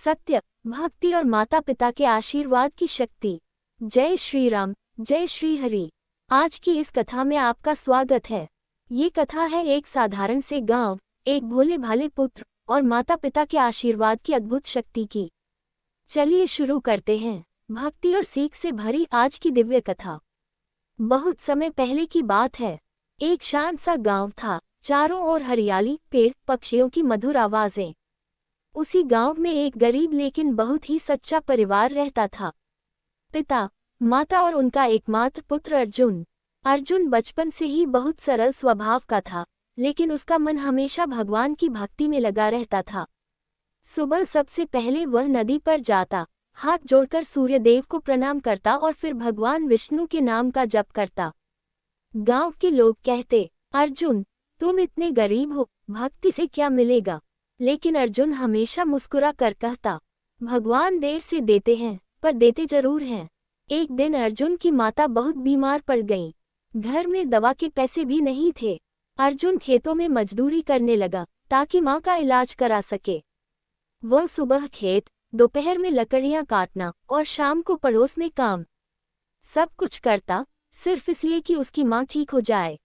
सत्य, भक्ति और माता पिता के आशीर्वाद की शक्ति। जय श्री राम, जय श्री हरि। आज की इस कथा में आपका स्वागत है। ये कथा है एक साधारण से गांव, एक भोले भाले पुत्र और माता पिता के आशीर्वाद की अद्भुत शक्ति की। चलिए शुरू करते हैं। भक्ति और सीख से भरी आज की दिव्य कथा। बहुत समय पहले की बात है। एक शांत सा गांव था, चारों ओर हरियाली, पेड़, पक्षियों की मधुर आवाजें। उसी गांव में एक गरीब लेकिन बहुत ही सच्चा परिवार रहता था। पिता, माता और उनका एकमात्र पुत्र अर्जुन। अर्जुन बचपन से ही बहुत सरल स्वभाव का था, लेकिन उसका मन हमेशा भगवान की भक्ति में लगा रहता था। सुबह सबसे पहले वह नदी पर जाता, हाथ जोड़कर सूर्य देव को प्रणाम करता और फिर भगवान विष्णु के नाम का जप करता। गांव के लोग कहते, अर्जुन, तुम इतने गरीब हो, भक्ति से क्या मिलेगा? लेकिन अर्जुन हमेशा मुस्कुरा कर कहता, भगवान देर से देते हैं, पर देते जरूर हैं। एक दिन अर्जुन की माता बहुत बीमार पड़ गईं। घर में दवा के पैसे भी नहीं थे। अर्जुन खेतों में मजदूरी करने लगा ताकि माँ का इलाज करा सके। वह सुबह खेत, दोपहर में लकड़ियाँ काटना और शाम को पड़ोस में काम, सब कुछ करता सिर्फ इसलिए कि उसकी माँ ठीक हो जाए।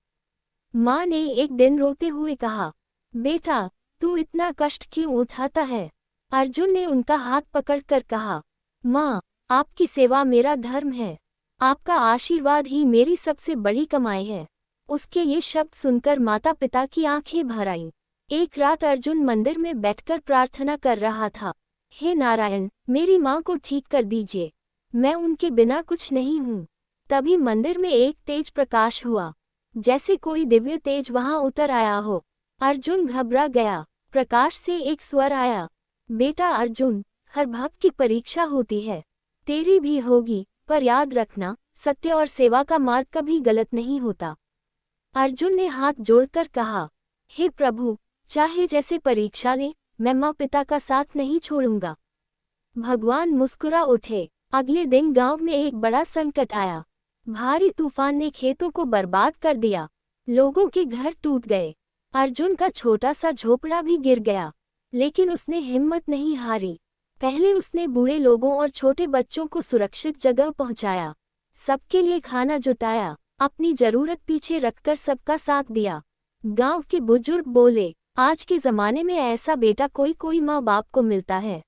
माँ ने एक दिन रोते हुए कहा, बेटा, तू इतना कष्ट क्यों उठाता है? अर्जुन ने उनका हाथ पकड़कर कहा, माँ, आपकी सेवा मेरा धर्म है। आपका आशीर्वाद ही मेरी सबसे बड़ी कमाई है। उसके ये शब्द सुनकर माता पिता की आंखें भर आईं। एक रात अर्जुन मंदिर में बैठकर प्रार्थना कर रहा था, हे नारायण, मेरी माँ को ठीक कर दीजिए। मैं उनके बिना कुछ नहीं हूँ। तभी मंदिर में एक तेज प्रकाश हुआ, जैसे कोई दिव्य तेज वहां उतर आया हो। अर्जुन घबरा गया। प्रकाश से एक स्वर आया, बेटा अर्जुन, हर भक्त की परीक्षा होती है, तेरी भी होगी, पर याद रखना, सत्य और सेवा का मार्ग कभी गलत नहीं होता। अर्जुन ने हाथ जोड़कर कहा, हे प्रभु, चाहे जैसे परीक्षा ले, मैं माँ पिता का साथ नहीं छोड़ूंगा। भगवान मुस्कुरा उठे। अगले दिन गांव में एक बड़ा संकट आया। भारी तूफान ने खेतों को बर्बाद कर दिया। लोगों के घर टूट गए। अर्जुन का छोटा सा झोपड़ा भी गिर गया, लेकिन उसने हिम्मत नहीं हारी। पहले उसने बूढ़े लोगों और छोटे बच्चों को सुरक्षित जगह पहुंचाया, सबके लिए खाना जुटाया, अपनी जरूरत पीछे रखकर सबका साथ दिया। गांव के बुजुर्ग बोले, आज के जमाने में ऐसा बेटा कोई कोई माँ बाप को मिलता है।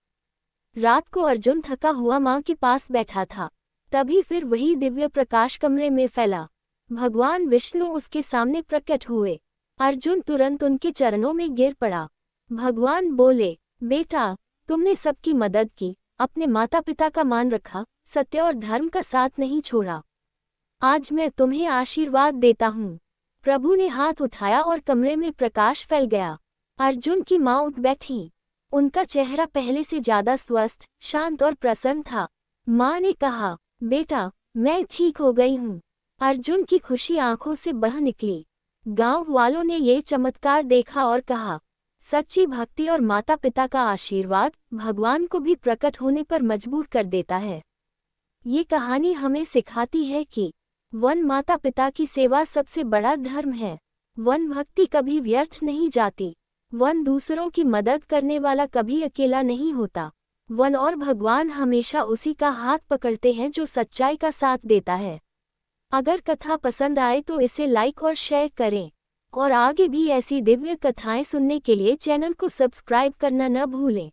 रात को अर्जुन थका हुआ माँ के पास बैठा था। तभी फिर वही दिव्य प्रकाश कमरे में फैला। भगवान विष्णु उसके सामने प्रकट हुए। अर्जुन तुरंत उनके चरणों में गिर पड़ा। भगवान बोले, बेटा, तुमने सबकी मदद की, अपने माता पिता का मान रखा, सत्य और धर्म का साथ नहीं छोड़ा। आज मैं तुम्हें आशीर्वाद देता हूँ। प्रभु ने हाथ उठाया और कमरे में प्रकाश फैल गया। अर्जुन की माँ उठ बैठी। उनका चेहरा पहले से ज्यादा स्वस्थ, शांत और प्रसन्न था। माँ ने कहा, बेटा, मैं ठीक हो गई हूँ। अर्जुन की खुशी आंखों से बह निकली। गांव वालों ने ये चमत्कार देखा और कहा, सच्ची भक्ति और माता पिता का आशीर्वाद भगवान को भी प्रकट होने पर मजबूर कर देता है। ये कहानी हमें सिखाती है कि वन माता पिता की सेवा सबसे बड़ा धर्म है। वन भक्ति कभी व्यर्थ नहीं जाती। वन दूसरों की मदद करने वाला कभी अकेला नहीं होता। वन और भगवान हमेशा उसी का हाथ पकड़ते हैं जो सच्चाई का साथ देता है। अगर कथा पसंद आए तो इसे लाइक और शेयर करें, और आगे भी ऐसी दिव्य कथाएं सुनने के लिए चैनल को सब्सक्राइब करना न भूलें।